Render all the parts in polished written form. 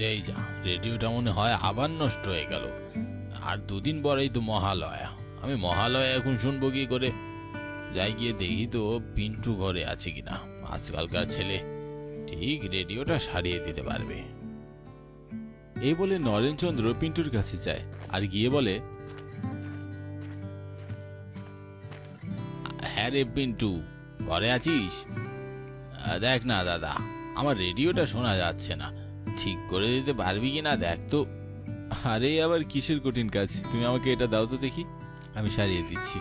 এই যা, রেডিওটা মনে হয় আবার নষ্ট হয়ে গেল। আর দুদিন পরেই তো মহালয়া। আমি মহালয়া এখন শুনবো কি করে? যাই গিয়ে দেখি তো পিন্টু ঘরে আছে কিনা। আজকালকার ছেলে ঠিক রেডিওটা সারিয়ে দিতে পারবে। এই বলে নরেনচন্দ্র পিন্টুর কাছে যায় আর গিয়ে বলে, হ্যাঁ রে পিন্টু, ঘরে আছিস? দেখ না দাদা, আমার রেডিওটা শোনা যাচ্ছে না, ঠিক করে দিতে পারবি কিনা দেখ তো। আরে আবার কিসের কঠিন কাজ, তুমি আমাকে এটা দাও তো দেখি, আমি সারিয়ে দিচ্ছি।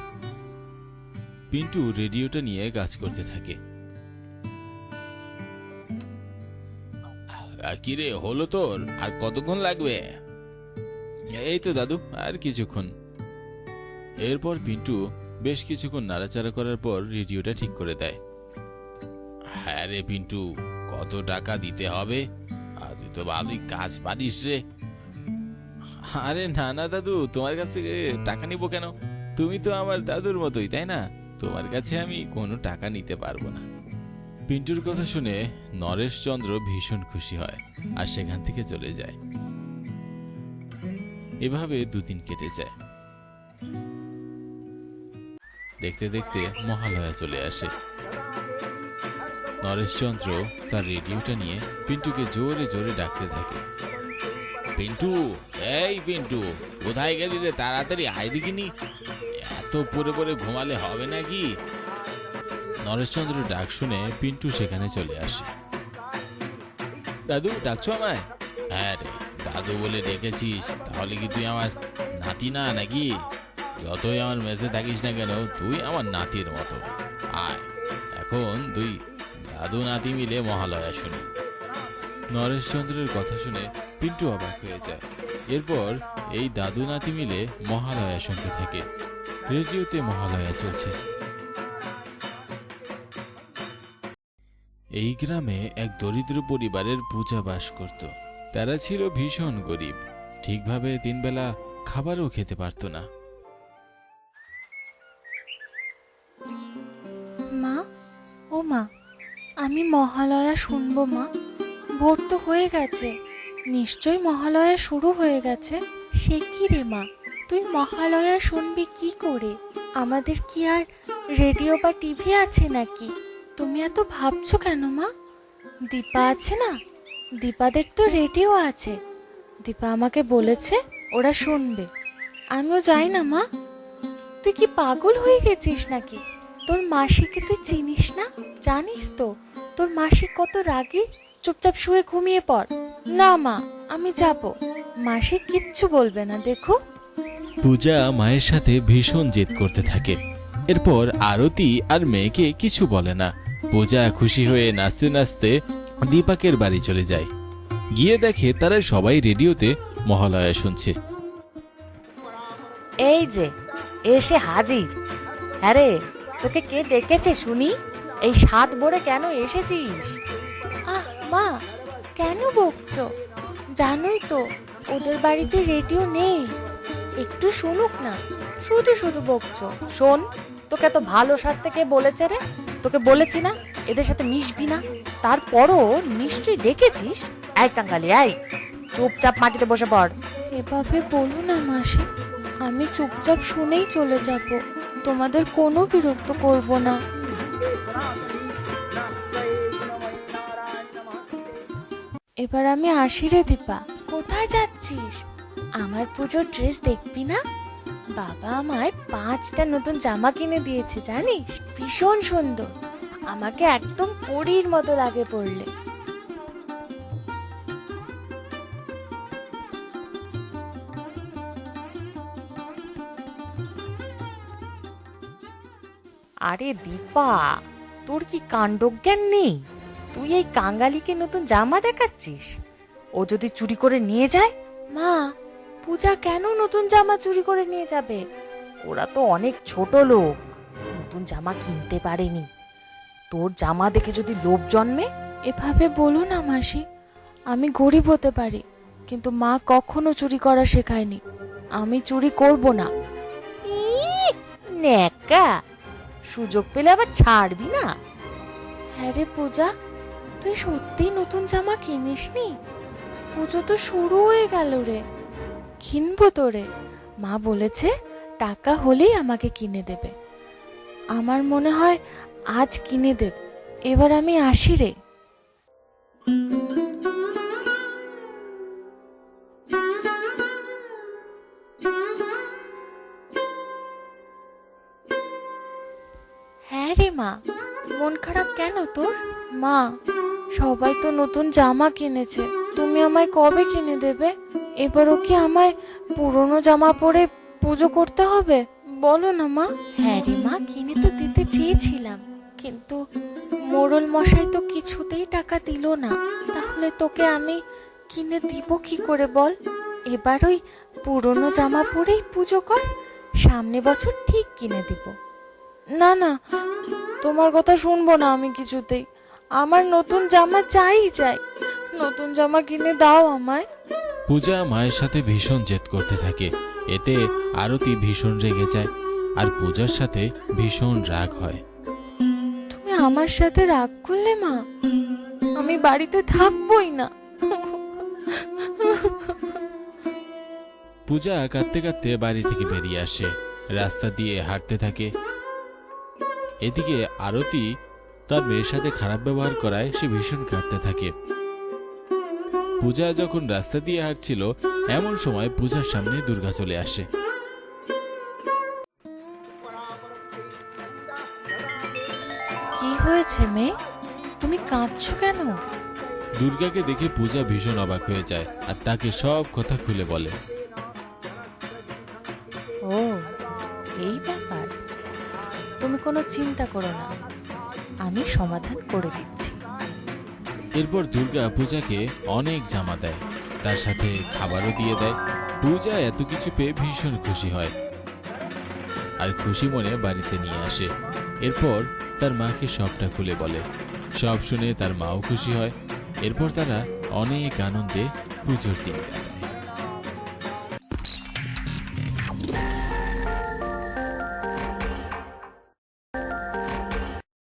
পিন্টু রেডিওটা নিয়ে কাজ করতে থাকে। কিরে, হলো তোর? আর কতক্ষণ লাগবে? এই তো দাদু, আর কিছুক্ষণ। এরপর পিন্টু বেশ কিছুক্ষণ নাড়াচাড়া করার পর রেডিওটা ঠিক করে দেয়। হ্যাঁ রে পিন্টু, কত টাকা দিতে হবে? তুই তো ভালোই কাজ পারিস রে। আরে না না দাদু, তোমার কাছ থেকে টাকা নিব কেন? তুমি তো আমার দাদুর মতোই, তাই না? তোমার কাছে আমি কোনো টাকা নিতে পারবো না। পিন্টুর কথা শুনে নরেশচন্দ্র ভীষণ খুশি হয় আর সেখান থেকে চলে যায়। এভাবে দুদিন কেটে যায়। দেখতে দেখতে মহালয়া চলে আসে। নরেশচন্দ্র তার রেডিওটা নিয়ে পিন্টুকে জোরে জোরে ডাকতে থাকে। পিন্টু, এই পিন্টু, কোথায় গেলি রে? তাড়াতাড়ি আয় দেখিনি। এত পরে পরে ঘুমালে হবে নাকি? নরেশচন্দ্র ডাক শুনে পিন্টু সেখানে চলে আসে। দাদু, ডাকছো আমায়? হ্যাঁ রে, দাদু বলে ডেকেছিস? তাহলে কি তুই আমার নাতি না নাকি? যতই আমার মেসে থাকিস না কেন, তুই আমার নাতির মতো। আয়, এখন তুই দাদু নাতি মিলে মহালয়া শুনি। নরেশচন্দ্রের কথা শুনে পিন্টু অবাক হয়ে যায়। এরপর এই দাদু নাতি মিলে মহালয়া শুনতে থাকে। রেডিওতে মহালয়া চলছে। এই গ্রামে এক দরিদ্র পরিবারের পূজা বাস করত। তারা ছিল ভীষণ গরিব, ঠিকভাবে তিনবেলা খাবারও খেতে পারত না। মা, ও মা, আমি মহালয়া শুনবো মা। ভোর তো হয়ে গেছে, নিশ্চয়ই মহালয়া শুরু হয়ে গেছে। সে কি রে মা, তুই মহালয়া শুনবি কি করে? আমাদের কি আর রেডিও বা টিভি আছে নাকি? তুমি এত ভাবছো কেন মা? দীপা আছে না, দীপাদের তো রেডিও আছে। দীপা আমাকে বলেছে ওরা শুনবে। আমিও যাই না মা। তুই কি পাগল হয়ে গেছিস নাকি? তোর মাসিকে তুই চিনিস না? জানিস তো তোর মাসি কত রাগী। চুপচাপ শুয়ে ঘুমিয়ে পড়। না মা, আমি যাব, মাসি কিচ্ছু বলবে না, দেখো। পূজা মায়ের সাথে ভীষণ জেদ করতে থাকে। এরপর আরতি আর মেয়েকে কিছু বলে না। পূজা খুশি হয়ে নাচতে নাচতে দীপাকের বাড়ি চলে যায়। গিয়ে দেখে তারা সবাই রেডিওতে মহালয়া শুনছে। এই যে এসে হাজির। আরে, তোকে কে ডেকেছে শুনি? এই সাত ভোরে কেন এসেছিস? মা, কেন বকছো? জানোই তো ওদের বাড়িতে রেডিও নেই। একটু শুনুক না, শুধু শুধু বকছো। শোন, তোকে এত ভালো সাজতে কে বলেছে রে? তোকে বলেছি না এদের সাথে মিশবি না? তারপরও নিশ্চয়ই ডেকেছিস। এই কাঙ্গালি, এই চুপচাপ মাটিতে বসে পড়। এভাবে বলো না মাসি, আমি চুপচাপ শুনেই চলে যাব, তোমাদের কোনো বিরক্ত করব না। এবার আমি আসি রে দীপা। কোথায় যাচ্ছিস? আমার পুজোর ড্রেস দেখবি না? বাবা আমায় 5টা নতুন জামা কিনে দিয়েছে, জানিস? ভীষণ সুন্দর, আমাকে একদম পরীর মতো লাগে পরলে। আরে দীপা, তোর কি কাণ্ডজ্ঞান নেই? তুই এই কাঙ্গালিকে নতুন জামা দেখাচ্ছিস? ও যদি চুরি করে নিয়ে যায়? মা, পূজা কেন নতুন জামা চুরি করে নিয়ে যাবে? ওরা তো অনেক ছোট লোক, নতুন জামা কিনতে পারেনি। তোর জামা দেখে যদি লোভ জন্মে? এভাবে বলো না মাসি, আমি গরিব হতে পারি, কিন্তু মা কখনো চুরি করা শেখায়নি। আমি চুরি করব না। নেকা, সুযোগ পেলে আবার ছাড়বি না। হ্যাঁ রে পূজা, তুই সত্যি নতুন জামা কিনিসনি? পুজো তো শুরু হয়ে গেল রে, কিনবো তো রে। মা বলেছে টাকা হলেই আমাকে কিনে দেবে। আমার মনে হয় আজ কিনে দেবে। এবার আমি আসি রে। হ্যাঁ রে মা, মন খারাপ কেন তোর? মা, সবাই তো নতুন জামা কিনেছে, তুমি আমায় কবে কিনে দেবে? এবারও কি আমায় পুরনো জামা পরে পুজো করতে হবে? বলো না মা। হ্যাঁ রে মা, কিনে তো দিতে চেয়েছিলাম, কিন্তু মোড়ল মশাই তো কিছুতেই টাকা দিল না। তাহলে তোকে আমি কিনে দিব কি করে বল? এবার ওই পুরনো জামা পরেই পুজো কর, সামনে বছর ঠিক কিনে দিব। না না, তোমার কথা শুনবো না আমি কিছুতেই। আমার নতুন জামা চাই। নতুন জামা কিনে দাও আমায়। পূজা মায়ের সাথে ভীষণ জেদ করতে থাকে। এতে আরতি ভীষণ রেগে যায় আর পূজার সাথে ভীষণ রাগ হয়। তুমি আমার সাথে রাগ করলে মা, আমি বাড়িতে থাকবোই না। পূজা কাঁদতে কাঁদতে বাড়ি থেকে বেরিয়ে আসে, রাস্তা দিয়ে হাঁটতে থাকে। এদিকে আরতি তার মেয়ের সাথে খারাপ ব্যবহার করায় সে ভীষণ কাঁদতে থাকে। পূজা যখন রাস্তা দিয়ে হাঁটছিল, এমন সময় পূজার সামনে দুর্গা চলে আসে। কি হয়েছে মেয়ে, তুমি কাঁদছো কেন? দুর্গাকে দেখে পূজা ভীষণ অবাক হয়ে যায় আর তাকে সব কথা খুলে বলে। ও, এই ব্যাপার। তুমি কোনো চিন্তা করো না, আমি সমাধান করে দিচ্ছি। এরপর দুর্গা পূজাকে অনেক জামা দেয়, তার সাথে খাবারও দিয়ে দেয়। পূজা এত কিছু পেয়ে ভীষণ খুশি হয় আর খুশি মনে বাড়িতে নিয়ে আসে। এরপর তার মাকে সবটা খুলে বলে। সব শুনে তার মাও খুশি হয়। এরপর তারা অনেক আনন্দে পুজোর দিন কাটায়।